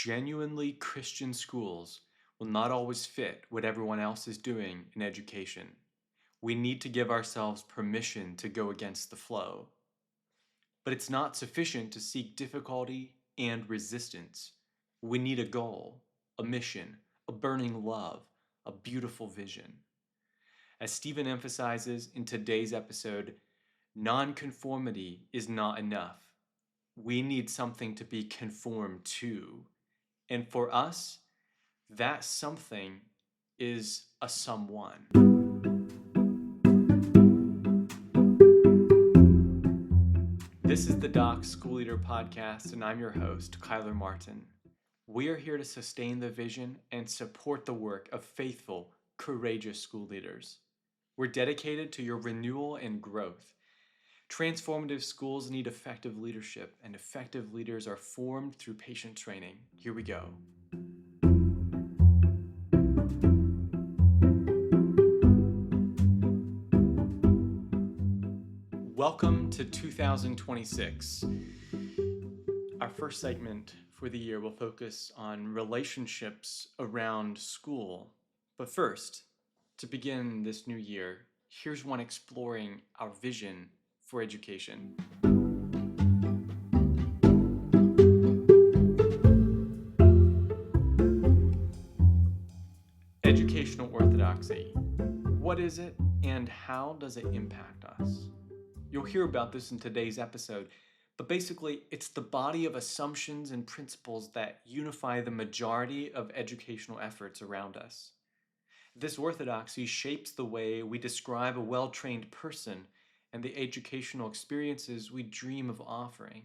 genuinely Christian schools will not always fit what everyone else is doing in education. We need to give ourselves permission to go against the flow. But it's not sufficient to seek difficulty and resistance. We need a goal, a mission, a burning love, a beautiful vision. As Stephen emphasizes in today's episode, nonconformity is not enough. We need something to be conformed to. And for us, that something is a someone. This is the Doc School Leader Podcast, and I'm your host, Kyler Martin. We are here to sustain the vision and support the work of faithful, courageous school leaders. We're dedicated to your renewal and growth. Transformative schools need effective leadership, and effective leaders are formed through patient training. Here we go. Welcome to 2026. Our first segment for the year will focus on relationships around school. But first, to begin this new year, here's one exploring our vision for education. Educational orthodoxy. What is it and how does it impact us? You'll hear about this in today's episode, but basically it's the body of assumptions and principles that unify the majority of educational efforts around us. This orthodoxy shapes the way we describe a well-trained person and the educational experiences we dream of offering.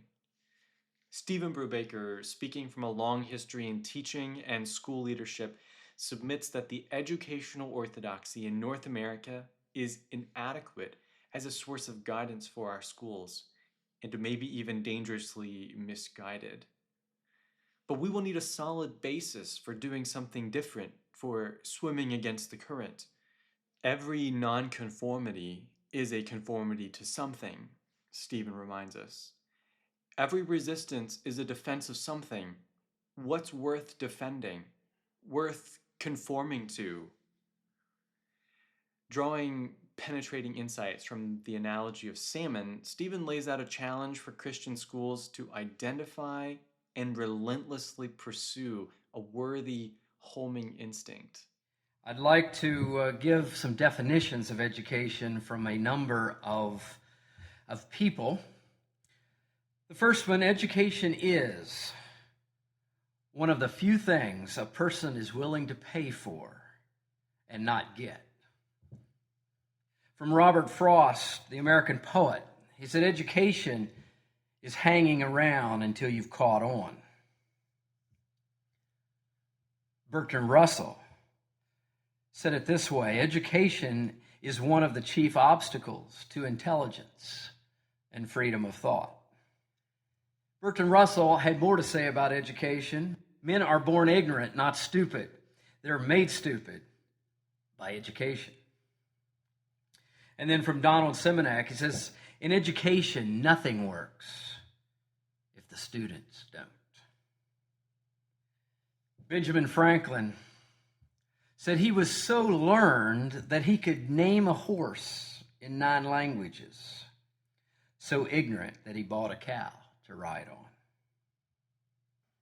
Stephen Brubaker, speaking from a long history in teaching and school leadership, submits that the educational orthodoxy in North America is inadequate as a source of guidance for our schools, and maybe even dangerously misguided. But we will need a solid basis for doing something different, for swimming against the current. Every nonconformity is a conformity to something, Stephen reminds us. Every resistance is a defense of something. What's worth defending? Worth conforming to? Drawing penetrating insights from the analogy of salmon, Stephen lays out a challenge for Christian schools to identify and relentlessly pursue a worthy homing instinct. I'd like to give some definitions of education from a number of people. The first one, education is one of the few things a person is willing to pay for and not get. From Robert Frost, the American poet, he said, education is hanging around until you've caught on. Bertrand Russell said it this way, education is one of the chief obstacles to intelligence and freedom of thought. Bertrand Russell had more to say about education. Men are born ignorant, not stupid. They're made stupid by education. And then from Donald Simonak, he says, in education, nothing works if the students don't. Benjamin Franklin said he was so learned that he could name a horse in 9 languages, so ignorant that he bought a cow to ride on.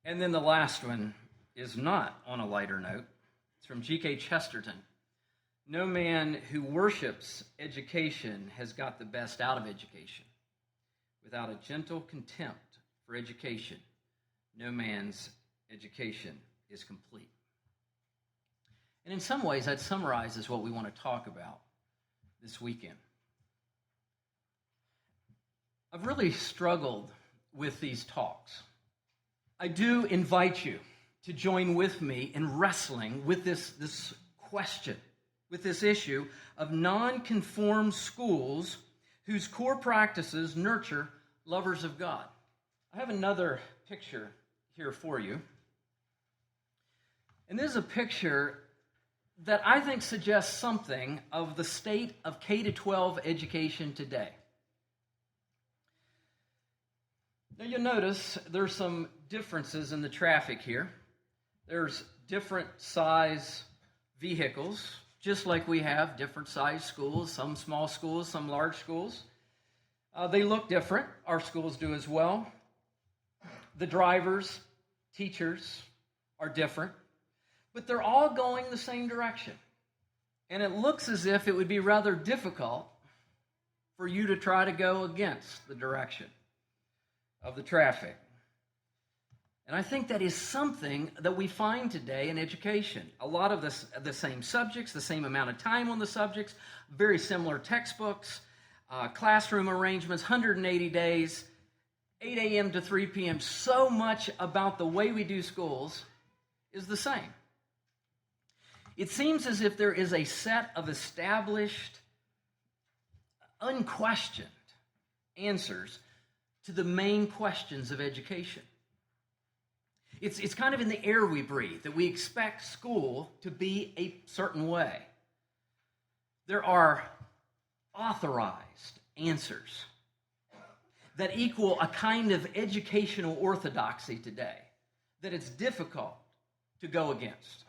And then the last one is not on a lighter note. It's from G.K. Chesterton. No man who worships education has got the best out of education. Without a gentle contempt for education, no man's education is complete. And in some ways, that summarizes what we want to talk about this weekend. I've really struggled with these talks. I do invite you to join with me in wrestling with this question, with this issue of non-conformed schools whose core practices nurture lovers of God. I have another picture here for you. And this is a picture that I think suggests something of the state of K-12 education today. Now you'll notice there's some differences in the traffic here. There's different size vehicles, just like we have different size schools, some small schools, some large schools. They look different. Our schools do as well. The drivers, teachers are different, but they're all going the same direction. And it looks as if it would be rather difficult for you to try to go against the direction of the traffic. And I think that is something that we find today in education. A lot of the same subjects, the same amount of time on the subjects, very similar textbooks, classroom arrangements, 180 days, 8 a.m. to 3 p.m. So much about the way we do schools is the same. It seems as if there is a set of established, unquestioned answers to the main questions of education. It's kind of in the air we breathe that we expect school to be a certain way. There are authorized answers that equal a kind of educational orthodoxy today that it's difficult to go against,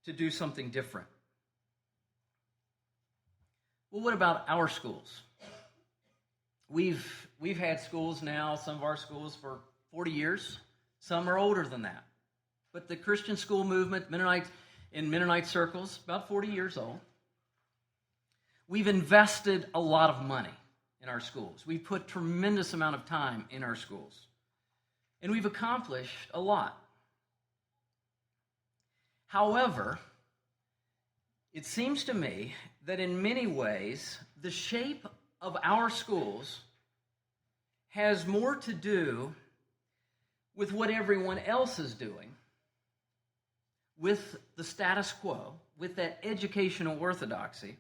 to do something different. Well, what about our schools? We've had schools now, some of our schools for 40 years. Some are older than that. But the Christian school movement, in Mennonite circles, about 40 years old. We've invested a lot of money in our schools. We've put tremendous amount of time in our schools. And we've accomplished a lot. However, it seems to me that in many ways, the shape of our schools has more to do with what everyone else is doing, with the status quo, with that educational orthodoxy,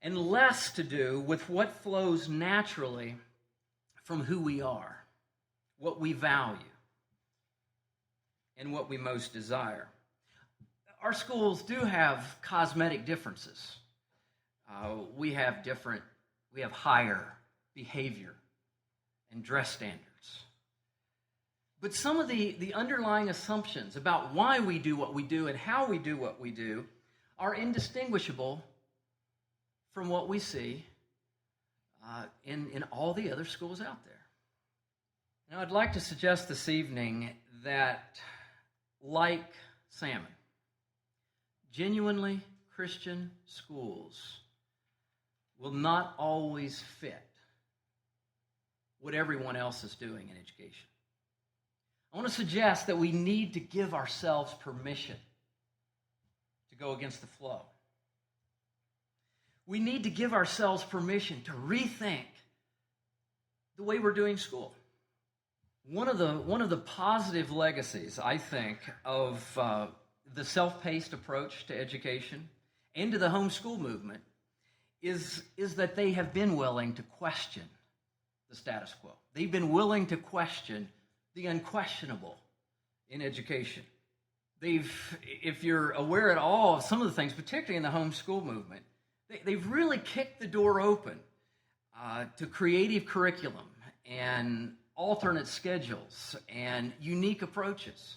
and less to do with what flows naturally from who we are, what we value, and what we most desire. Our schools do have cosmetic differences. We have higher behavior and dress standards. But some of the underlying assumptions about why we do what we do and how we do what we do are indistinguishable from what we see in all the other schools out there. Now, I'd like to suggest this evening that, like Salmon, genuinely Christian schools will not always fit what everyone else is doing in education. I want to suggest that we need to give ourselves permission to go against the flow. We need to give ourselves permission to rethink the way we're doing school. One of the positive legacies, I think, of the self-paced approach to education and to the homeschool movement is that they have been willing to question the status quo. They've been willing to question the unquestionable in education. If you're aware at all of some of the things, particularly in the homeschool movement, they've really kicked the door open to creative curriculum and alternate schedules and unique approaches.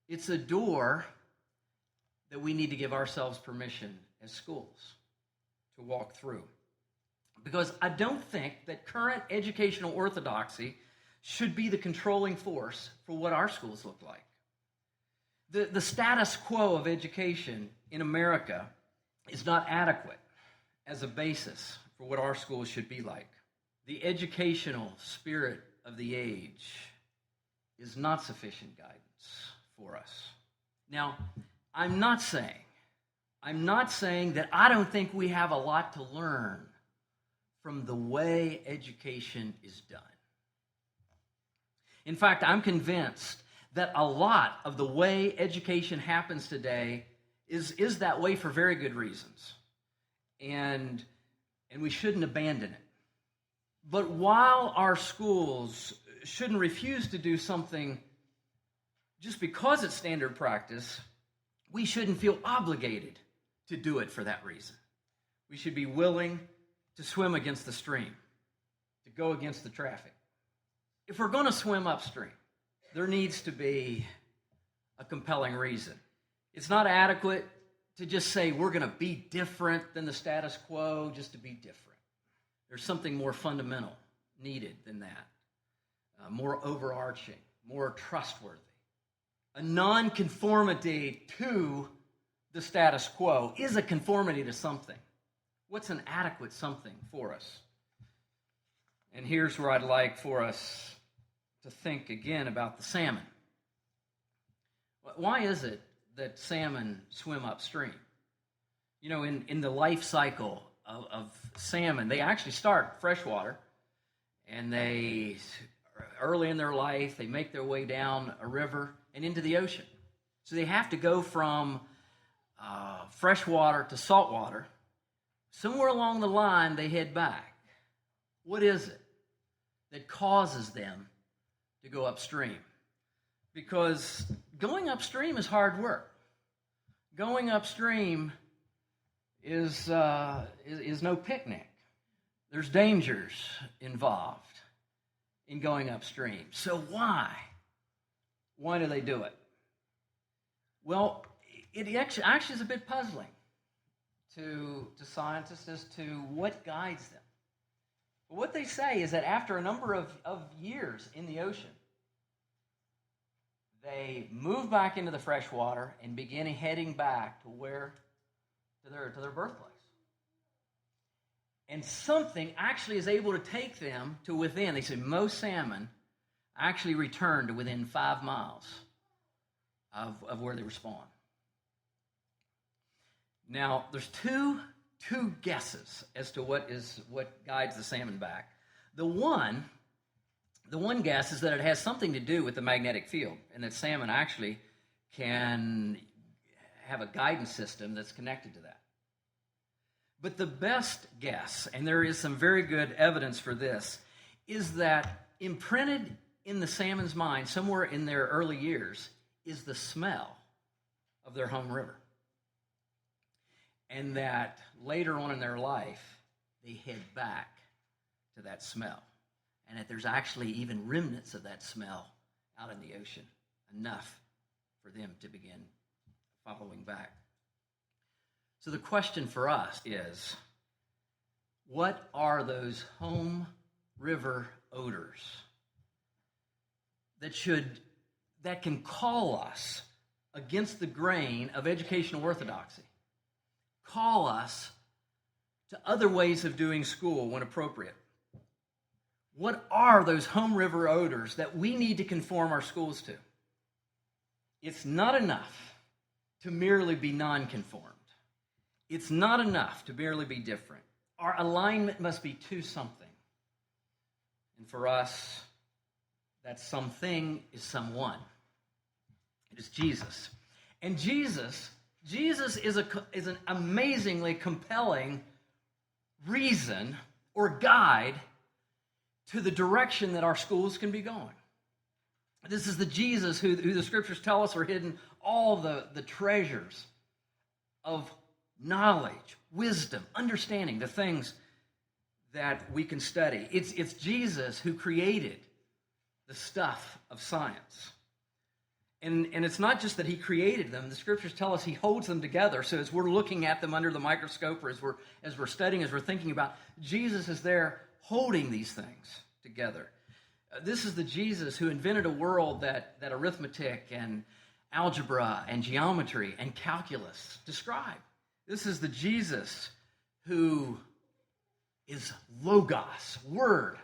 It's a door that we need to give ourselves permission as schools to walk through. Because I don't think that current educational orthodoxy should be the controlling force for what our schools look like. The status quo of education in America is not adequate as a basis for what our schools should be like. The educational spirit of the age is not sufficient guidance for us. Now, I'm not saying that I don't think we have a lot to learn from the way education is done. In fact, I'm convinced that a lot of the way education happens today is that way for very good reasons. And we shouldn't abandon it. But while our schools shouldn't refuse to do something just because it's standard practice, we shouldn't feel obligated to do it for that reason. We should be willing to swim against the stream, to go against the traffic. If we're going to swim upstream, there needs to be a compelling reason. It's not adequate to just say we're going to be different than the status quo just to be different. There's something more fundamental needed than that, more overarching, more trustworthy. A nonconformity to the status quo is a conformity to something. What's an adequate something for us? And here's where I'd like for us to think again about the salmon. Why is it that salmon swim upstream? You know, in the life cycle of salmon, they actually start freshwater, and they, early in their life, they make their way down a river and into the ocean. So they have to go from freshwater to saltwater. Somewhere along the line, they head back. What is it that causes them to go upstream? Because going upstream is hard work. Going upstream is no picnic. There's dangers involved in going upstream. So why? Why do they do it? Well, it actually is a bit puzzling to scientists as to what guides them. But what they say is that after a number of years in the ocean, they move back into the fresh water and begin heading back to their birthplace. And something actually is able to take them to within. They say most salmon actually return to within 5 miles of where they were spawned. Now, there's two guesses as to what guides the salmon back. The one guess is that it has something to do with the magnetic field, and that salmon actually can have a guidance system that's connected to that. But the best guess, and there is some very good evidence for this, is that imprinted in the salmon's mind somewhere in their early years is the smell of their home river. And that later on in their life, they head back to that smell. And that there's actually even remnants of that smell out in the ocean, enough for them to begin following back. So the question for us is, what are those home river odors that can call us against the grain of educational orthodoxy? Call us to other ways of doing school when appropriate. What are those home river odors that we need to conform our schools to? It's not enough to merely be nonconformed. It's not enough to merely be different. Our alignment must be to something. And for us, that something is someone. It is Jesus. And Jesus is an amazingly compelling reason or guide to the direction that our schools can be going. This is the Jesus who the scriptures tell us are hidden all the treasures of knowledge, wisdom, understanding, the things that we can study. It's Jesus who created the stuff of science. And it's not just that he created them. The scriptures tell us he holds them together. So as we're looking at them under the microscope, or as we're studying, as we're thinking about, Jesus is there holding these things together. This is the Jesus who invented a world that arithmetic and algebra and geometry and calculus describe. This is the Jesus who is logos, word,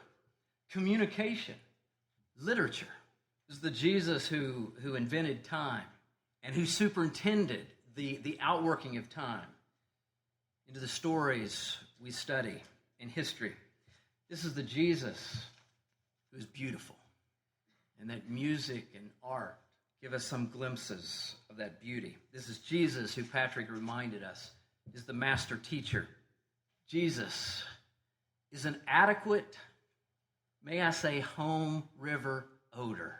communication, literature. This is the Jesus who invented time and who superintended the outworking of time into the stories we study in history. This is the Jesus who is beautiful, and that music and art give us some glimpses of that beauty. This is Jesus who Patrick reminded us is the master teacher. Jesus is an adequate, may I say, home river odor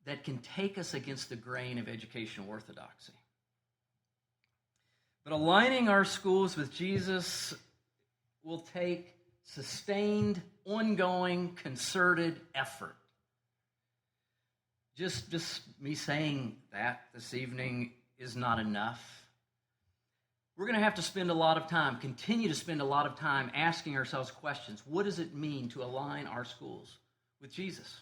that can take us against the grain of educational orthodoxy. But aligning our schools with Jesus will take sustained, ongoing, concerted effort. Just me saying that this evening is not enough. We're going to have to spend a lot of time, continue to spend a lot of time asking ourselves questions. What does it mean to align our schools with Jesus?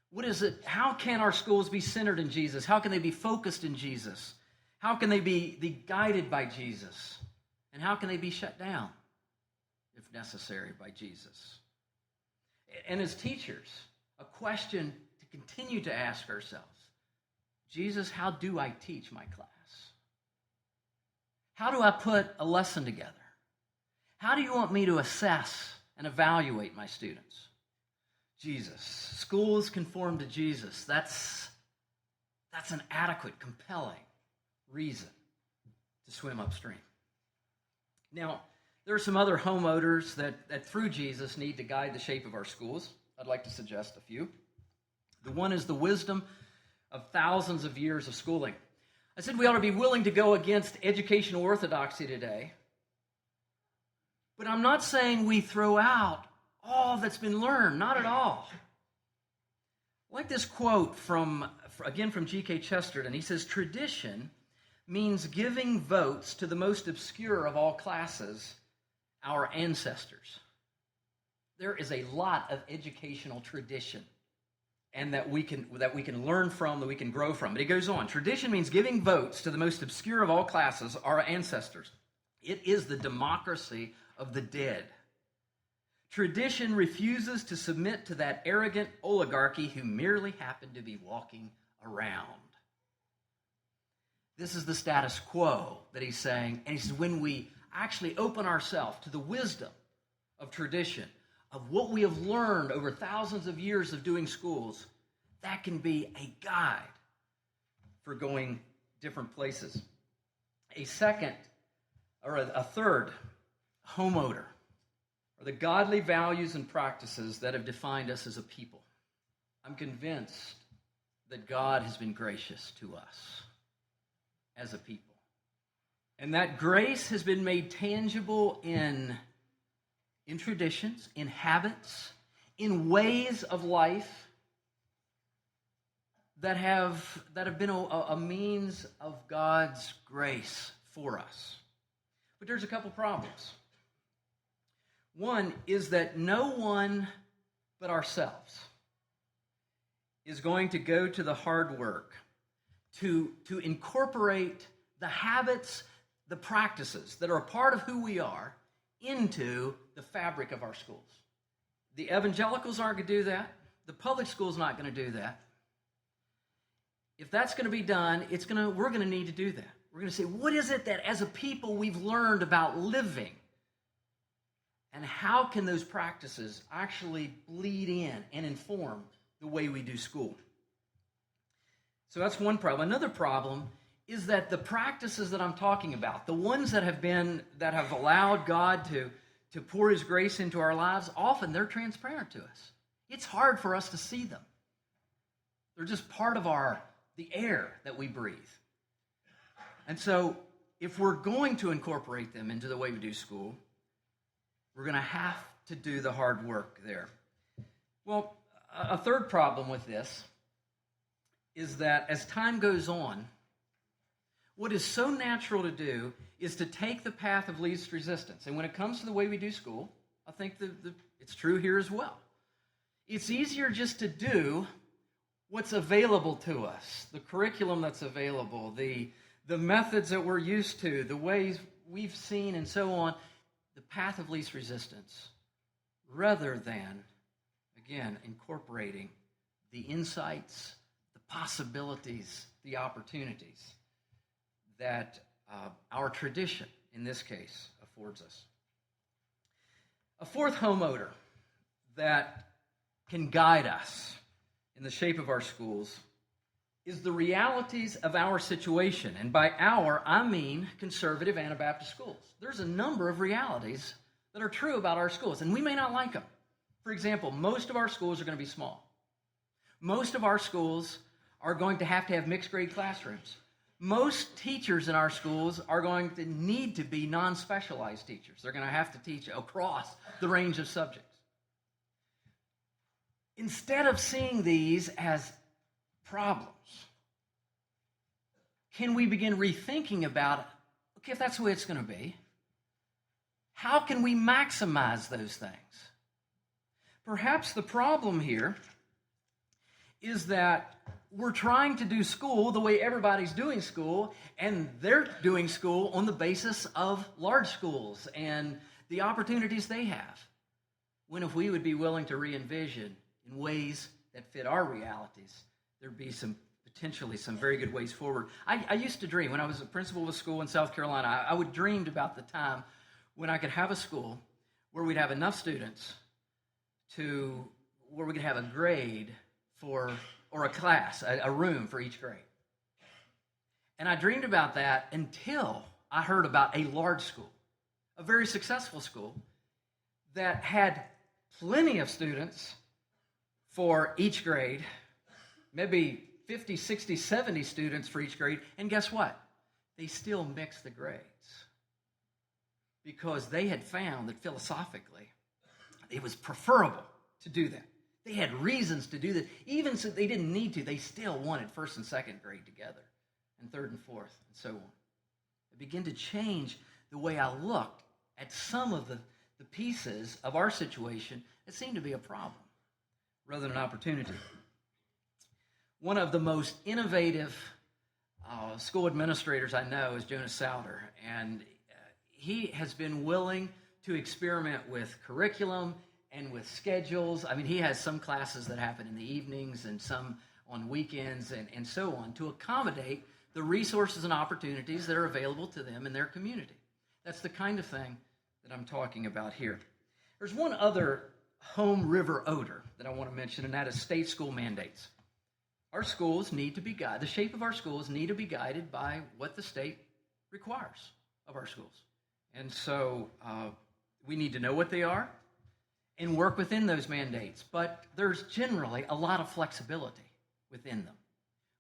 What is it? How can our schools be centered in Jesus? How can they be focused in Jesus? How can they be guided by Jesus? And how can they be shut down, if necessary, by Jesus? And as teachers, a question to continue to ask ourselves: Jesus, how do I teach my class? How do I put a lesson together? How do you want me to assess and evaluate my students? Jesus. Schools conformed to Jesus. That's an adequate, compelling reason to swim upstream. Now, there are some other home odors that through Jesus need to guide the shape of our schools. I'd like to suggest a few. The one is the wisdom of thousands of years of schooling. I said we ought to be willing to go against educational orthodoxy today. But I'm not saying we throw out all that's been learned. Not at all. I like this quote from G.K. Chesterton. He says, "Tradition means giving votes to the most obscure of all classes, our ancestors." There is a lot of educational tradition, and that we can learn from, that we can grow from. But he goes on, tradition means giving votes to the most obscure of all classes, our ancestors. It is the democracy of the dead. Tradition refuses to submit to that arrogant oligarchy who merely happen to be walking around. This is the status quo that he's saying. And he says when we actually open ourselves to the wisdom of tradition, of what we have learned over thousands of years of doing schools, that can be a guide for going different places. A third home odor are the godly values and practices that have defined us as a people. I'm convinced that God has been gracious to us as a people. And that grace has been made tangible in traditions, in habits, in ways of life that have been a means of God's grace for us. But there's a couple problems. One is that no one but ourselves is going to go to the hard work to incorporate the habits, the practices that are a part of who we are into the fabric of our schools. The evangelicals aren't going to do that. The public school's not going to do that. If that's going to be done, we're going to need to do that. We're going to say, what is it that as a people we've learned about living? And how can those practices actually bleed in and inform the way we do school? So that's one problem. Another problem is that the practices that I'm talking about, the ones that have allowed God to pour his grace into our lives, often they're transparent to us. It's hard for us to see them. They're just part of the air that we breathe. And so if we're going to incorporate them into the way we do school, we're going to have to do the hard work there. Well, a third problem with this is that as time goes on, what is so natural to do is to take the path of least resistance. And when it comes to the way we do school, I think it's true here as well. It's easier just to do what's available to us, the curriculum that's available, the methods that we're used to, the ways we've seen and so on, the path of least resistance, rather than, again, incorporating the insights, the possibilities, the opportunities that our tradition, in this case, affords us. A fourth home odor that can guide us in the shape of our schools is the realities of our situation. And by our, I mean conservative Anabaptist schools. There's a number of realities that are true about our schools, and we may not like them. For example, most of our schools are going to be small. Most of our schools are going to have mixed grade classrooms. Most teachers in our schools are going to need to be non-specialized teachers. They're going to have to teach across the range of subjects. Instead of seeing these as problems, can we begin rethinking about, okay, if that's the way it's going to be, how can we maximize those things? Perhaps the problem here is that we're trying to do school the way everybody's doing school, and they're doing school on the basis of large schools and the opportunities they have. When if we would be willing to re-envision in ways that fit our realities, there'd be potentially some very good ways forward. I used to dream, when I was a principal of a school in South Carolina, I would dreamed about the time when I could have a school where we'd have enough students where we could have a grade or a class, a room for each grade. And I dreamed about that until I heard about a large school, a very successful school that had plenty of students for each grade, maybe 50, 60, 70 students for each grade. And guess what? They still mixed the grades because they had found that philosophically it was preferable to do that. They had reasons to do that. Even so they didn't need to, they still wanted first and second grade together, and third and fourth, and so on. It began to change the way I looked at some of the pieces of our situation that seemed to be a problem rather than an opportunity. One of the most innovative school administrators I know is Jonas Sauter, and he has been willing to experiment with curriculum and with schedules. I mean, he has some classes that happen in the evenings and some on weekends and so on to accommodate the resources and opportunities that are available to them in their community. That's the kind of thing that I'm talking about here. There's one other home river odor that I want to mention, and that is state school mandates. Our schools need to be guided. The shape of our schools need to be guided by what the state requires of our schools. And so we need to know what they are and work within those mandates. But there's generally a lot of flexibility within them.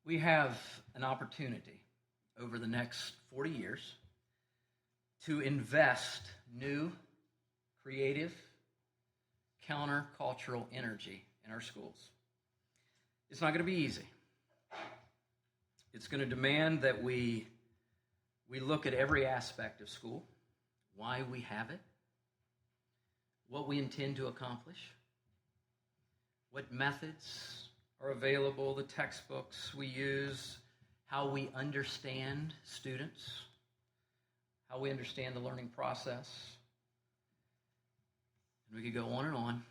We have an opportunity over the next 40 years to invest new, creative, countercultural energy in our schools. It's not going to be easy. It's going to demand that we look at every aspect of school, why we have it, what we intend to accomplish, what methods are available, the textbooks we use, how we understand students, how we understand the learning process. And we could go on and on.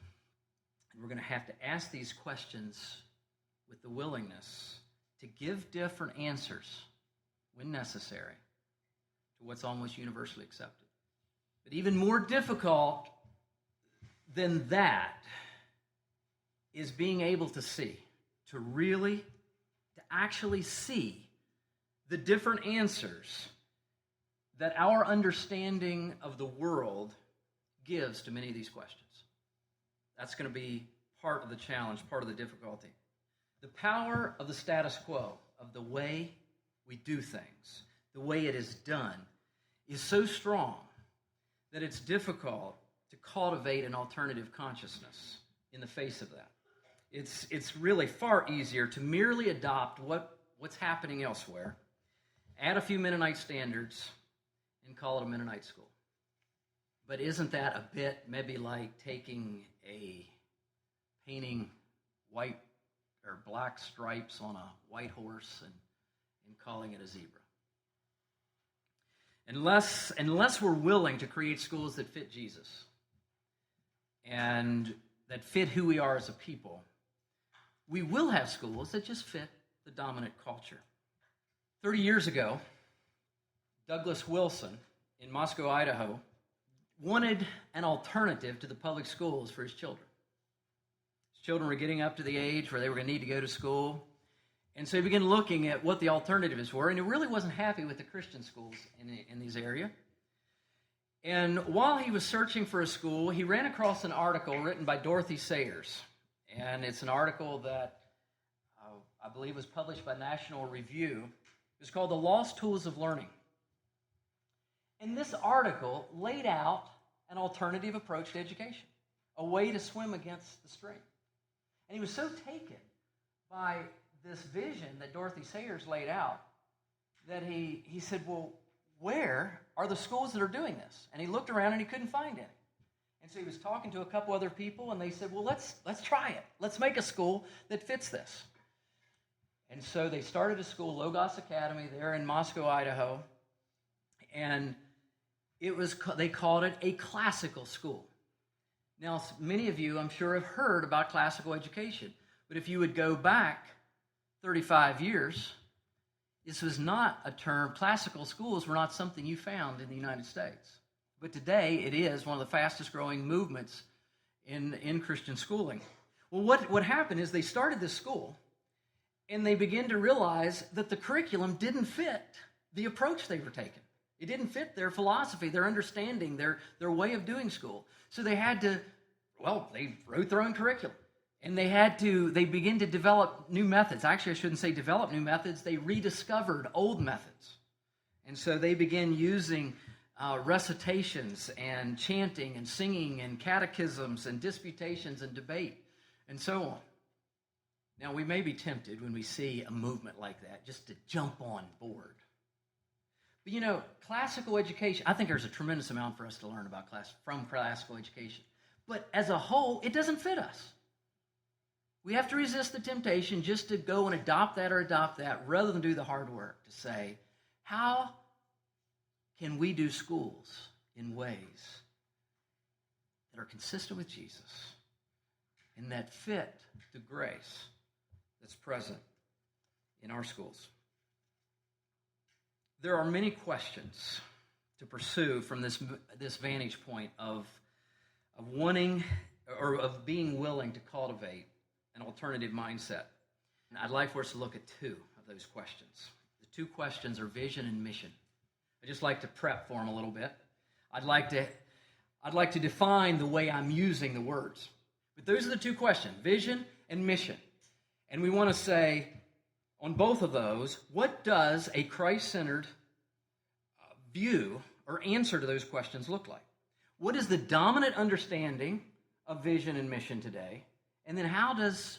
And we're going to have to ask these questions with the willingness to give different answers when necessary to what's almost universally accepted. But even more difficult than that is being able to see, to actually see the different answers that our understanding of the world gives to many of these questions. That's going to be part of the challenge, part of the difficulty. The power of the status quo, of the way we do things, the way it is done, is so strong that it's difficult to cultivate an alternative consciousness in the face of that. It's really far easier to merely adopt what's happening elsewhere, add a few Mennonite standards, and call it a Mennonite school. But isn't that a bit maybe like painting white or black stripes on a white horse and calling it a zebra? Unless we're willing to create schools that fit Jesus and that fit who we are as a people, we will have schools that just fit the dominant culture. 30 years ago, Douglas Wilson in Moscow, Idaho, wanted an alternative to the public schools for his children. His children were getting up to the age where they were going to need to go to school. And so he began looking at what the alternatives were, and he really wasn't happy with the Christian schools in these areas. And while he was searching for a school, he ran across an article written by Dorothy Sayers. And it's an article that I believe was published by National Review. It's called The Lost Tools of Learning. And this article laid out an alternative approach to education, a way to swim against the stream. And he was so taken by this vision that Dorothy Sayers laid out, that he said, well, where are the schools that are doing this? And he looked around and he couldn't find any. And so he was talking to a couple other people, and they said, well, let's try it. Let's make a school that fits this. And so they started a school, Logos Academy, there in Moscow, Idaho. And they called it a classical school. Now, many of you, I'm sure, have heard about classical education. But if you would go back 35 years, this was not a term. Classical schools were not something you found in the United States. But today, it is one of the fastest growing movements in Christian schooling. Well, what happened is they started this school, and they began to realize that the curriculum didn't fit the approach they were taking. It didn't fit their philosophy, their understanding, their way of doing school. So they had to, they wrote their own curriculum. And they began to develop new methods. Actually, I shouldn't say develop new methods. They rediscovered old methods. And so they began using recitations and chanting and singing and catechisms and disputations and debate and so on. Now, we may be tempted when we see a movement like that just to jump on board. But classical education, I think there's a tremendous amount for us to learn about from classical education. But as a whole, it doesn't fit us. We have to resist the temptation just to go and adopt that rather than do the hard work to say, how can we do schools in ways that are consistent with Jesus and that fit the grace that's present in our schools? There are many questions to pursue from this vantage point of wanting or of being willing to cultivate an alternative mindset. And I'd like for us to look at two of those questions. The two questions are vision and mission. I just like to prep for them a little bit. I'd like to define the way I'm using the words. But those are the two questions, vision and mission. And we want to say, on both of those, what does a Christ-centered view or answer to those questions look like? What is the dominant understanding of vision and mission today? And then how does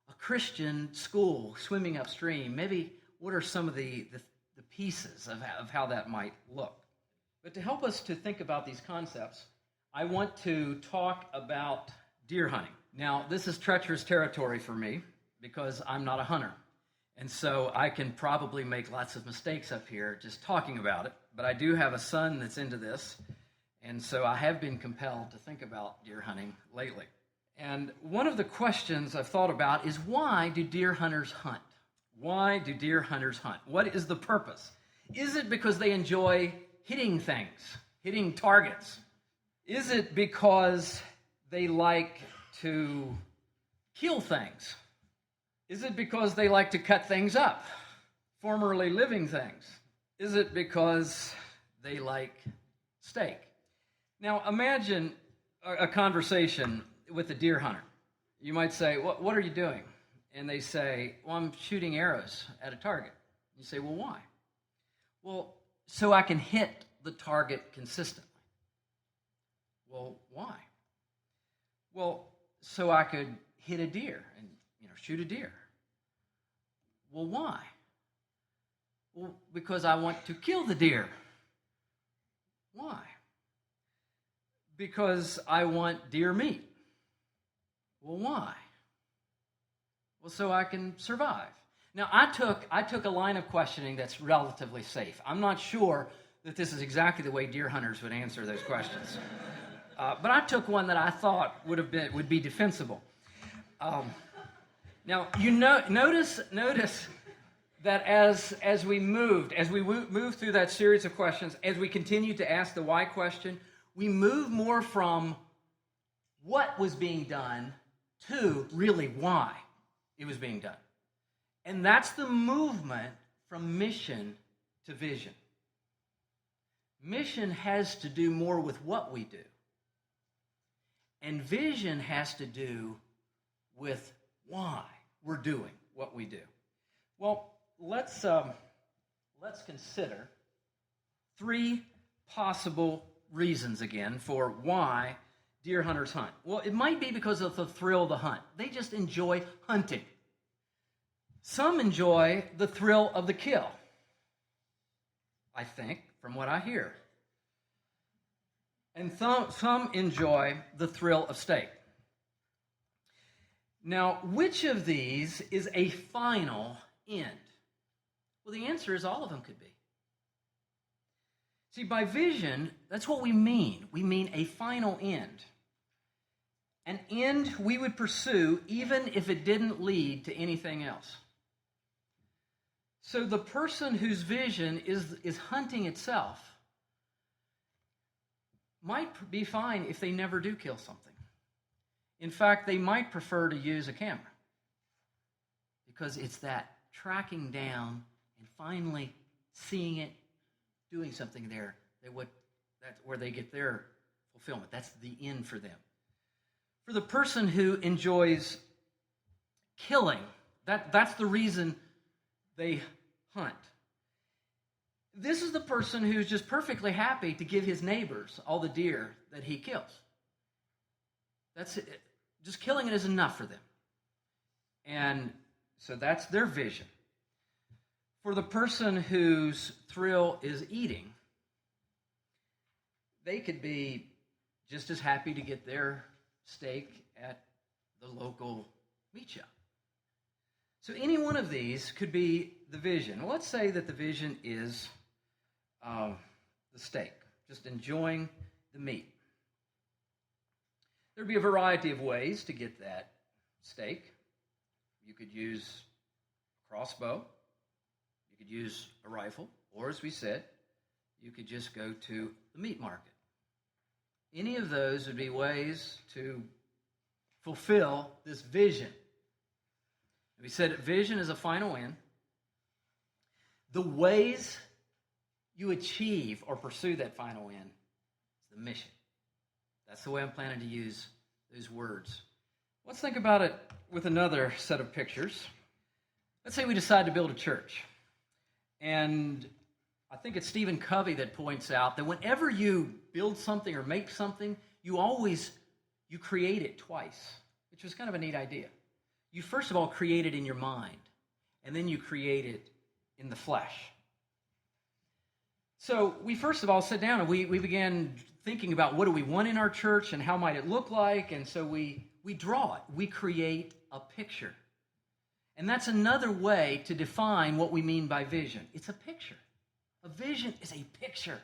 a Christian school swimming upstream, maybe what are some of the pieces of how that might look? But to help us to think about these concepts, I want to talk about deer hunting. Now, this is treacherous territory for me because I'm not a hunter. And so I can probably make lots of mistakes up here just talking about it. But I do have a son that's into this. And so I have been compelled to think about deer hunting lately. And one of the questions I've thought about is, why do deer hunters hunt? Why do deer hunters hunt? What is the purpose? Is it because they enjoy hitting things, hitting targets? Is it because they like to kill things? Is it because they like to cut things up, formerly living things? Is it because they like steak? Now imagine a conversation with a deer hunter. You might say, what are you doing? And they say, well, I'm shooting arrows at a target. You say, well, why? Well, so I can hit the target consistently. Well, why? Well, so I could hit a deer and shoot a deer. Well, why? Well, because I want to kill the deer. Why? Because I want deer meat. Well, why? Well, so I can survive. Now, I took a line of questioning that's relatively safe. I'm not sure that this is exactly the way deer hunters would answer those questions. But I took one that I thought would be defensible. Now, notice that as we moved through that series of questions, as we continued to ask the why question, we moved more from what was being done to really why it was being done. And that's the movement from mission to vision. Mission has to do more with what we do. And vision has to do with why we're doing what we do. Well, let's consider three possible reasons again for why deer hunters hunt. Well, it might be because of the thrill of the hunt. They just enjoy hunting. Some enjoy the thrill of the kill, I think, from what I hear. And some enjoy the thrill of steak. Now, which of these is a final end? Well, the answer is all of them could be. See, by vision, that's what we mean. We mean a final end. An end we would pursue even if it didn't lead to anything else. So the person whose vision is hunting itself might be fine if they never do kill something. In fact, they might prefer to use a camera because it's that tracking down and finally seeing it, doing something there. That's where they get their fulfillment. That's the end for them. For the person who enjoys killing, that's the reason they hunt. This is the person who's just perfectly happy to give his neighbors all the deer that he kills. That's it. Just killing it is enough for them. And so that's their vision. For the person whose thrill is eating, they could be just as happy to get their steak at the local meat shop. So any one of these could be the vision. Well, let's say that the vision is the steak, just enjoying the meat. There'd be a variety of ways to get that steak. You could use a crossbow, you could use a rifle, or as we said, you could just go to the meat market. Any of those would be ways to fulfill this vision. We said vision is a final end. The ways you achieve or pursue that final end is the mission. That's the way I'm planning to use those words. Let's think about it with another set of pictures. Let's say we decide to build a church. And I think it's Stephen Covey that points out that whenever you build something or make something, you create it twice, which was kind of a neat idea. You first of all create it in your mind, and then you create it in the flesh. So we first of all sat down and we began thinking about what do we want in our church and how might it look like, and so we draw it. We create a picture. And that's another way to define what we mean by vision. It's a picture. A vision is a picture.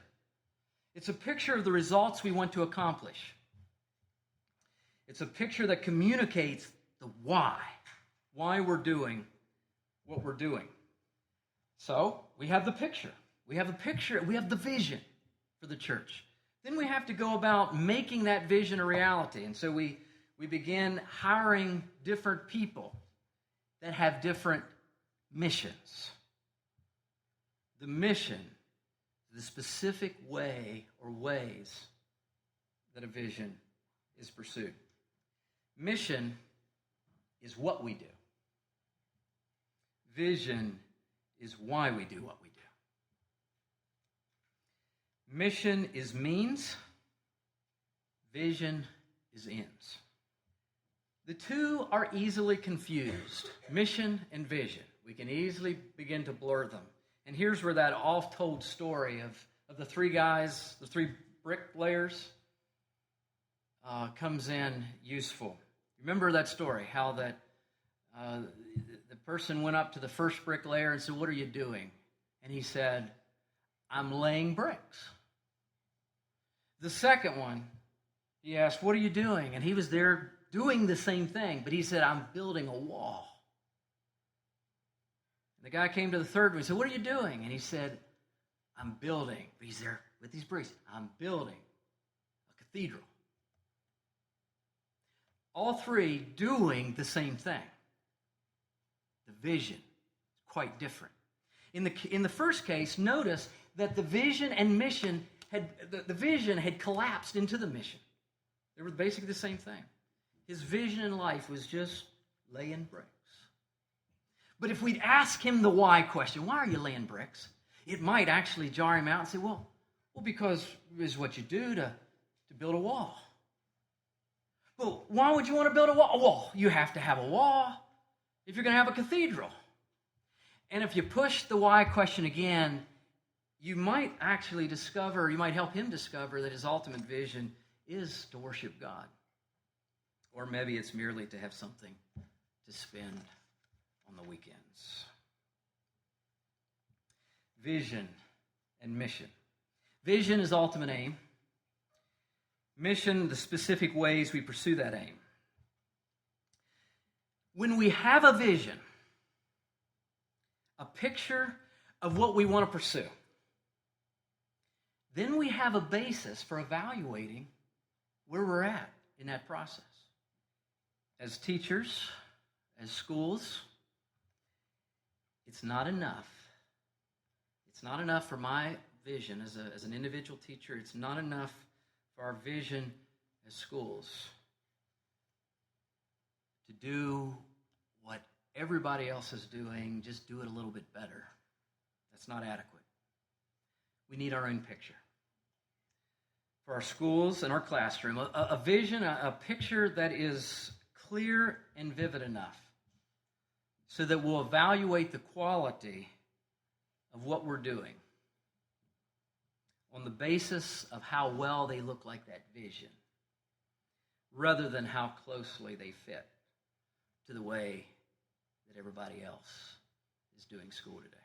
It's a picture of the results we want to accomplish. It's a picture that communicates the why we're doing what we're doing. So we have the picture. We have the vision for the church. Then we have to go about making that vision a reality. And so we begin hiring different people that have different missions. The mission, the specific way or ways that a vision is pursued. Mission is what we do. Vision is why we do what we do. Mission is means. Vision is ends. The two are easily confused, mission and vision. We can easily begin to blur them. And here's where that oft-told story of the three guys, the three bricklayers, comes in useful. Remember that story, how that the person went up to the first bricklayer and said, "What are you doing?" And he said, "I'm laying bricks." The second one, he asked, "What are you doing?" And he was there doing the same thing, but he said, "I'm building a wall." And the guy came to the third one and said, "What are you doing?" And he said, "I'm building." But he's there with these bricks. "I'm building a cathedral." All three doing the same thing. The vision is quite different. In the first case, notice that the vision and mission the vision had collapsed into the mission. They were basically the same thing. His vision in life was just laying bricks. But if we'd ask him the why question, why are you laying bricks? It might actually jar him out and say, well, because it's what you do to build a wall. Well, why would you want to build a wall? Well, you have to have a wall if you're going to have a cathedral. And if you push the why question again, you might actually discover, you might help him discover that his ultimate vision is to worship God. Or maybe it's merely to have something to spend on the weekends. Vision and mission. Vision is ultimate aim. Mission, the specific ways we pursue that aim. When we have a vision, a picture of what we want to pursue, then we have a basis for evaluating where we're at in that process. As teachers, as schools, it's not enough. It's not enough for my vision as an individual teacher. It's not enough for our vision as schools to do what everybody else is doing, just do it a little bit better. That's not adequate. We need our own picture. For our schools and our classroom, a vision, a picture that is clear and vivid enough so that we'll evaluate the quality of what we're doing on the basis of how well they look like that vision, rather than how closely they fit to the way that everybody else is doing school today.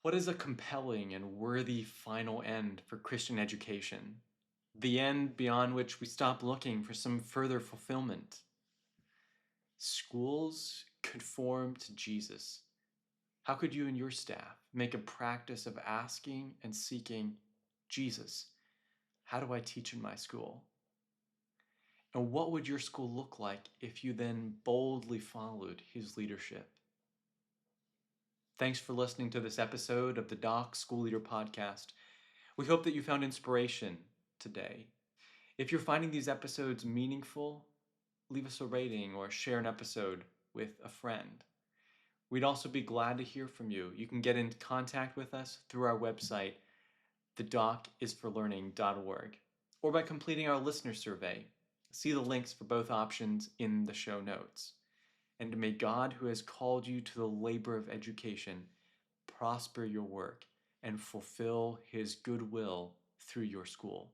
What is a compelling and worthy final end for Christian education? The end beyond which we stop looking for some further fulfillment. Schools conform to Jesus. How could you and your staff make a practice of asking and seeking, Jesus, how do I teach in my school? And what would your school look like if you then boldly followed his leadership? Thanks for listening to this episode of the Doc School Leader Podcast. We hope that you found inspiration today. If you're finding these episodes meaningful, leave us a rating or share an episode with a friend. We'd also be glad to hear from you. You can get in contact with us through our website, thedocisforlearning.org, or by completing our listener survey. See the links for both options in the show notes. And may God, who has called you to the labor of education, prosper your work and fulfill his goodwill through your school.